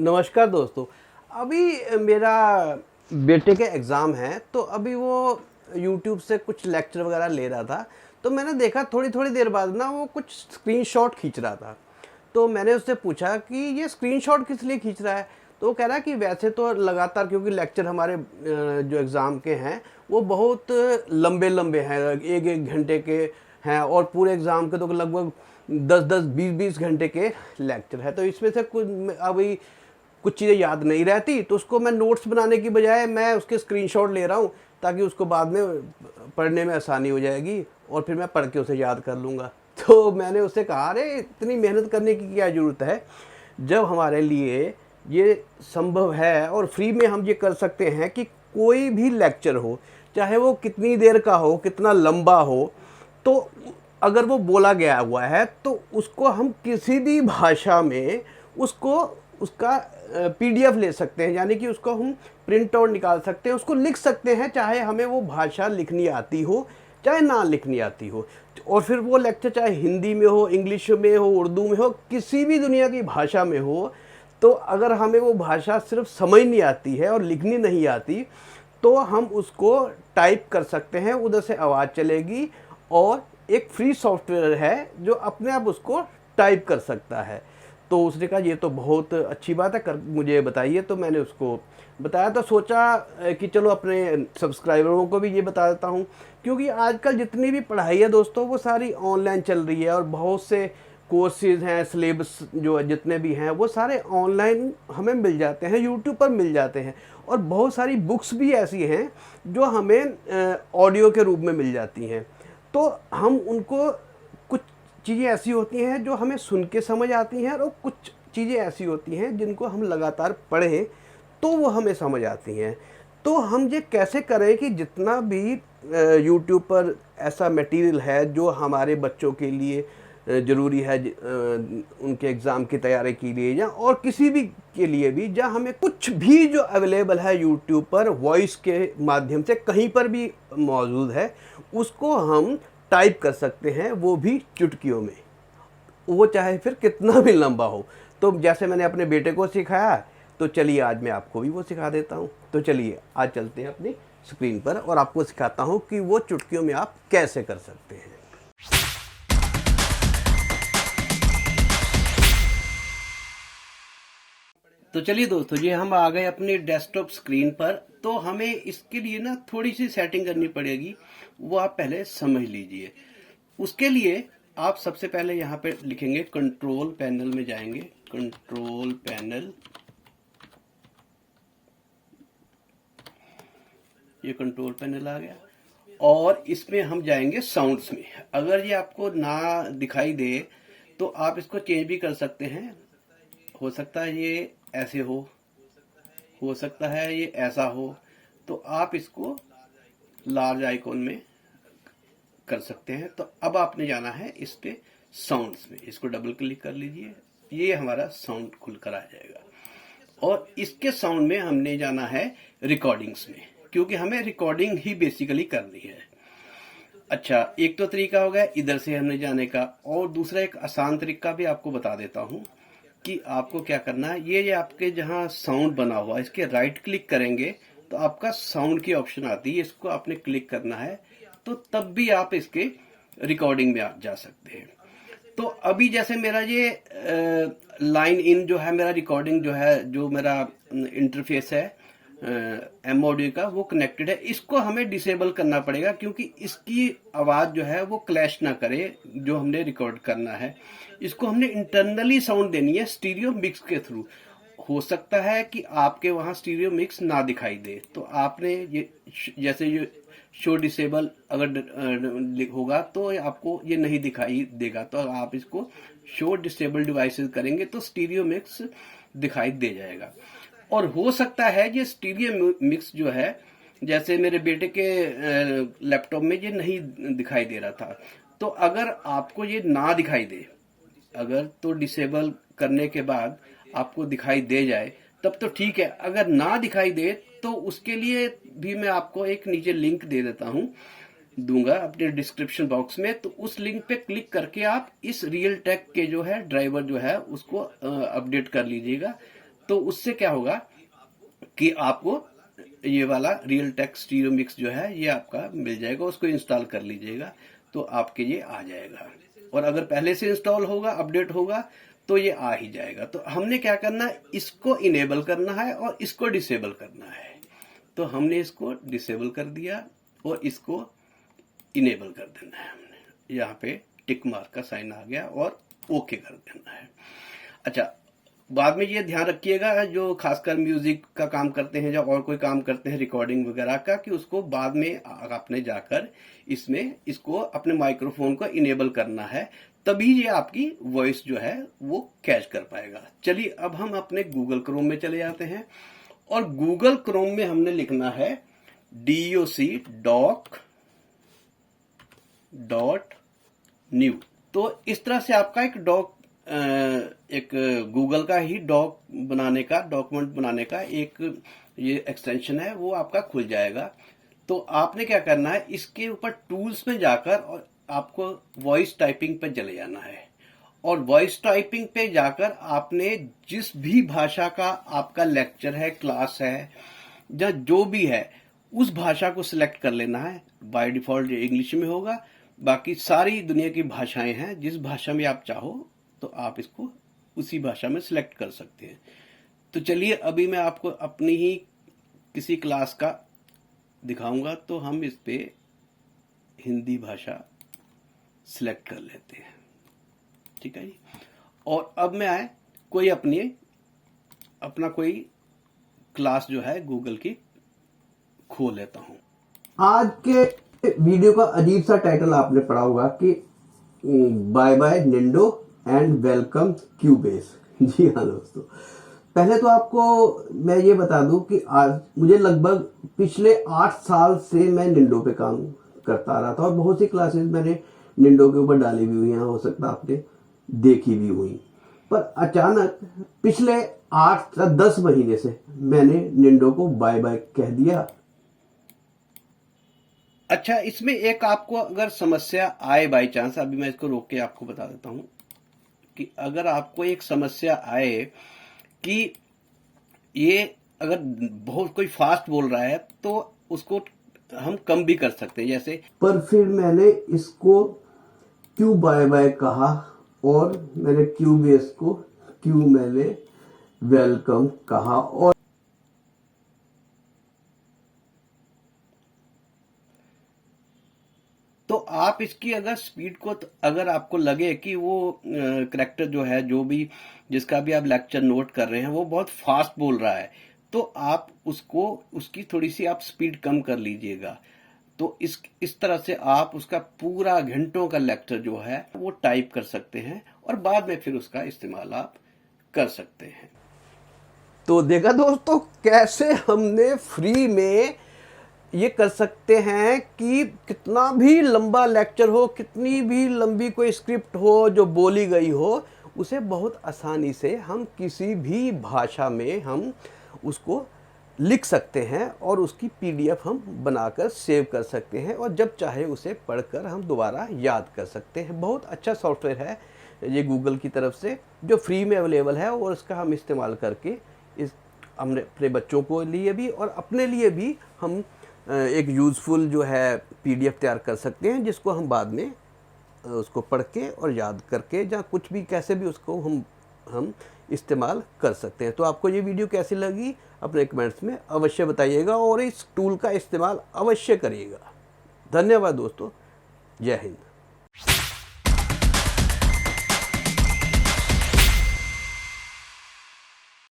नमस्कार दोस्तों। अभी मेरा बेटे के एग्ज़ाम हैं, तो अभी वो यूट्यूब से कुछ लेक्चर वगैरह ले रहा था। तो मैंने देखा थोड़ी थोड़ी देर बाद ना वो कुछ स्क्रीनशॉट खींच रहा था। तो मैंने उससे पूछा कि ये स्क्रीनशॉट किस लिए खींच रहा है। तो वो कह रहा है कि वैसे तो लगातार, क्योंकि लेक्चर हमारे जो एग्ज़ाम के हैं वो बहुत लंबे लंबे हैं, एक एक घंटे के हैं, और पूरे एग्ज़ाम के तो लगभग 10-10 20-20 घंटे के लेक्चर है। तो इसमें से कुछ अभी कुछ चीज़ें याद नहीं रहती, तो उसको मैं नोट्स बनाने की बजाय मैं उसके स्क्रीनशॉट ले रहा हूँ, ताकि उसको बाद में पढ़ने में आसानी हो जाएगी और फिर मैं पढ़ के उसे याद कर लूँगा। तो मैंने उससे कहा, अरे इतनी मेहनत करने की क्या ज़रूरत है, जब हमारे लिए ये संभव है और फ्री में हम ये कर सकते हैं कि कोई भी लेक्चर हो, चाहे वो कितनी देर का हो, कितना लंबा हो, तो अगर वो बोला गया हुआ है तो उसको हम किसी भी भाषा में उसको उसका पीडीएफ ले सकते हैं, यानी कि उसको हम प्रिंट आउट निकाल सकते हैं, उसको लिख सकते हैं, चाहे हमें वो भाषा लिखनी आती हो चाहे ना लिखनी आती हो। और फिर वो लेक्चर चाहे हिंदी में हो, इंग्लिश में हो, उर्दू में हो, किसी भी दुनिया की भाषा में हो, तो अगर हमें वो भाषा सिर्फ समझ नहीं आती है और लिखनी नहीं आती, तो हम उसको टाइप कर सकते हैं, उधर से आवाज़ चलेगी और एक फ्री सॉफ्टवेयर है जो अपने आप उसको टाइप कर सकता है। तो उसने कहा ये तो बहुत अच्छी बात है, कर मुझे बताइए। तो मैंने उसको बताया, तो सोचा कि चलो अपने सब्सक्राइबरों को भी ये बता देता हूँ, क्योंकि आजकल जितनी भी पढ़ाई है दोस्तों वो सारी ऑनलाइन चल रही है, और बहुत से कोर्सेज हैं, सिलेबस जो जितने भी हैं वो सारे ऑनलाइन हमें मिल जाते हैं, यूट्यूब पर मिल जाते हैं। और बहुत सारी बुक्स भी ऐसी हैं जो हमें ऑडियो के रूप में मिल जाती हैं। तो हम उनको, कुछ चीज़ें ऐसी होती हैं जो हमें सुन के समझ आती हैं, और कुछ चीज़ें ऐसी होती हैं जिनको हम लगातार पढ़ें तो वो हमें समझ आती हैं। तो हम ये कैसे करें कि जितना भी यूट्यूब पर ऐसा मटेरियल है जो हमारे बच्चों के लिए ज़रूरी है, उनके एग्ज़ाम की तैयारी के लिए या और किसी भी के लिए भी, जहाँ हमें कुछ भी जो अवेलेबल है यूट्यूब पर वॉइस के माध्यम से कहीं पर भी मौजूद है, उसको हम टाइप कर सकते हैं, वो भी चुटकियों में, वो चाहे फिर कितना भी लंबा हो। तो जैसे मैंने अपने बेटे को सिखाया, तो चलिए आज मैं आपको भी वो सिखा देता हूँ। तो चलिए आज चलते हैं अपनी स्क्रीन पर और आपको सिखाता हूँ कि वो चुटकियों में आप कैसे कर सकते हैं। तो चलिए दोस्तों, ये हम आ गए अपनी डेस्कटॉप स्क्रीन पर। तो हमें इसके लिए ना थोड़ी सी सेटिंग करनी पड़ेगी, वो आप पहले समझ लीजिए। उसके लिए आप सबसे पहले यहाँ पे लिखेंगे, कंट्रोल पैनल में जाएंगे, कंट्रोल पैनल, ये कंट्रोल पैनल आ गया, और इसमें हम जाएंगे साउंड्स में। अगर ये आपको ना दिखाई दे तो आप इसको चेंज भी कर सकते हैं। हो सकता है ये ऐसे हो सकता है ये ऐसा हो, तो आप इसको लार्ज आइकॉन में कर सकते हैं। तो अब आपने जाना है इस पे साउंड्स में, इसको डबल क्लिक कर लीजिए, ये हमारा साउंड खुलकर आ जाएगा। और इसके साउंड में हमने जाना है रिकॉर्डिंग्स में, क्योंकि हमें रिकॉर्डिंग ही बेसिकली करनी है। अच्छा, एक तो तरीका हो गया इधर से हमने जाने का, और दूसरा एक आसान तरीका भी आपको बता देता हूं कि आपको क्या करना है। ये आपके जहां साउंड बना हुआ है, इसके राइट क्लिक करेंगे तो आपका साउंड की ऑप्शन आती है, इसको आपने क्लिक करना है, तो तब भी आप इसके रिकॉर्डिंग में जा सकते हैं। तो अभी जैसे मेरा ये लाइन इन जो है, मेरा रिकॉर्डिंग जो है, जो मेरा इंटरफेस है एम ऑडियो का, वो कनेक्टेड है। इसको हमें डिसेबल करना पड़ेगा, क्योंकि इसकी आवाज जो है वो क्लैश ना करे जो हमने रिकॉर्ड करना है। इसको हमने इंटरनली साउंड देनी है स्टीरियो मिक्स के थ्रू। हो सकता है कि आपके वहां स्टीरियो मिक्स ना दिखाई दे, तो आपने ये जैसे ये शो डिसेबल अगर होगा तो आपको ये नहीं दिखाई देगा, तो आप इसको शो डिसेबल डिवाइसेस करेंगे तो स्टीरियो मिक्स दिखाई दे जाएगा। और हो सकता है ये स्टीरियो मिक्स जो है, जैसे मेरे बेटे के लैपटॉप में ये नहीं दिखाई दे रहा था, तो अगर आपको ये ना दिखाई दे, अगर तो डिसेबल करने के बाद आपको दिखाई दे जाए तब तो ठीक है। अगर ना दिखाई दे तो उसके लिए भी मैं आपको एक नीचे लिंक दे देता हूं, दूंगा अपने डिस्क्रिप्शन बॉक्स में। तो उस लिंक पे क्लिक करके आप इस रियल टेक के जो है ड्राइवर जो है उसको अपडेट कर लीजिएगा। तो उससे क्या होगा कि आपको ये वाला रियल टेक्स्ट स्टीरियो मिक्स जो है ये आपका मिल जाएगा, उसको इंस्टॉल कर लीजिएगा तो आपके ये आ जाएगा। और अगर पहले से इंस्टॉल होगा, अपडेट होगा, तो ये आ ही जाएगा। तो हमने क्या करना है, इसको इनेबल करना है और इसको डिसेबल करना है। तो हमने इसको डिसेबल कर दिया और इसको इनेबल कर देना है। हमने यहाँ पे टिक मार्क का साइन आ गया और ओके कर देना है। अच्छा, बाद में ये ध्यान रखिएगा जो खासकर म्यूजिक का काम करते हैं या और कोई काम करते हैं रिकॉर्डिंग वगैरह का, कि उसको बाद में आपने जाकर इसमें इसको अपने माइक्रोफोन को इनेबल करना है, तभी ये आपकी वॉइस जो है वो कैच कर पाएगा। चलिए अब हम अपने गूगल क्रोम में चले जाते हैं और गूगल क्रोम में हमने लिखना है doc.new। तो इस तरह से आपका एक गूगल का ही डॉक्यूमेंट बनाने का एक ये एक्सटेंशन है, वो आपका खुल जाएगा। तो आपने क्या करना है, इसके ऊपर टूल्स में जाकर और आपको वॉइस टाइपिंग पे चले जाना है और वॉइस टाइपिंग पे जाकर आपने जिस भी भाषा का आपका लेक्चर है, क्लास है या जो भी है, उस भाषा को सिलेक्ट कर लेना है। बाय डिफॉल्ट इंग्लिश में होगा, बाकी सारी दुनिया की भाषाएं हैं, जिस भाषा में आप चाहो तो आप इसको उसी भाषा में सिलेक्ट कर सकते हैं। तो चलिए अभी मैं आपको अपनी ही किसी क्लास का दिखाऊंगा, तो हम इस पे हिंदी भाषा सिलेक्ट कर लेते हैं, ठीक है जी। और अब मैं कोई अपना कोई क्लास जो है गूगल की खोल लेता हूं। आज के वीडियो का अजीब सा टाइटल आपने पढ़ा होगा कि बाय बाय निंडो एंड वेलकम क्यूबेस। जी हाँ दोस्तों, पहले तो आपको मैं ये बता दूं कि आज मुझे लगभग पिछले 8 साल से मैं निंडो पे काम करता रहा था और बहुत सी क्लासेस मैंने निंडो के ऊपर डाली भी हुई हैं, हो सकता है आपने देखी भी हुई। पर अचानक पिछले 8 या 10 महीने से मैंने निंडो को बाय बाय कह दिया। अच्छा, इसमें एक आपको अगर समस्या आए बाई चांस, अभी मैं इसको रोक के आपको बता देता हूं कि अगर आपको एक समस्या आए कि ये अगर बहुत कोई फास्ट बोल रहा है तो उसको हम कम भी कर सकते हैं जैसे, पर फिर मैंने इसको क्यू बाय बाय कहा और मैंने क्यू बेस को क्यू मैंने वेलकम कहा। और तो आप इसकी अगर स्पीड को अगर आपको लगे कि वो करेक्टर जो है, जो भी जिसका भी आप लेक्चर नोट कर रहे हैं वो बहुत फास्ट बोल रहा है, तो आप उसकी थोड़ी सी आप स्पीड कम कर लीजिएगा। तो इस तरह से आप उसका पूरा घंटों का लेक्चर जो है वो टाइप कर सकते हैं और बाद में फिर उसका इस्तेमाल आप कर सकते हैं। तो देखा दोस्तों कैसे हमने फ्री में ये कर सकते हैं कि कितना भी लंबा लेक्चर हो, कितनी भी लंबी कोई स्क्रिप्ट हो जो बोली गई हो, उसे बहुत आसानी से हम किसी भी भाषा में हम उसको लिख सकते हैं और उसकी पीडीएफ हम बनाकर सेव कर सकते हैं और जब चाहे उसे पढ़कर हम दोबारा याद कर सकते हैं। बहुत अच्छा सॉफ्टवेयर है ये गूगल की तरफ से जो फ्री में अवेलेबल है और उसका हम इस्तेमाल करके हमने अपने बच्चों को लिए भी और अपने लिए भी हम एक यूज़फुल जो है पीडीएफ तैयार कर सकते हैं, जिसको हम बाद में उसको पढ़ के और याद करके या कुछ भी कैसे भी उसको हम इस्तेमाल कर सकते हैं। तो आपको ये वीडियो कैसी लगी अपने कमेंट्स में अवश्य बताइएगा और इस टूल का इस्तेमाल अवश्य करिएगा। धन्यवाद दोस्तों, जय हिंद।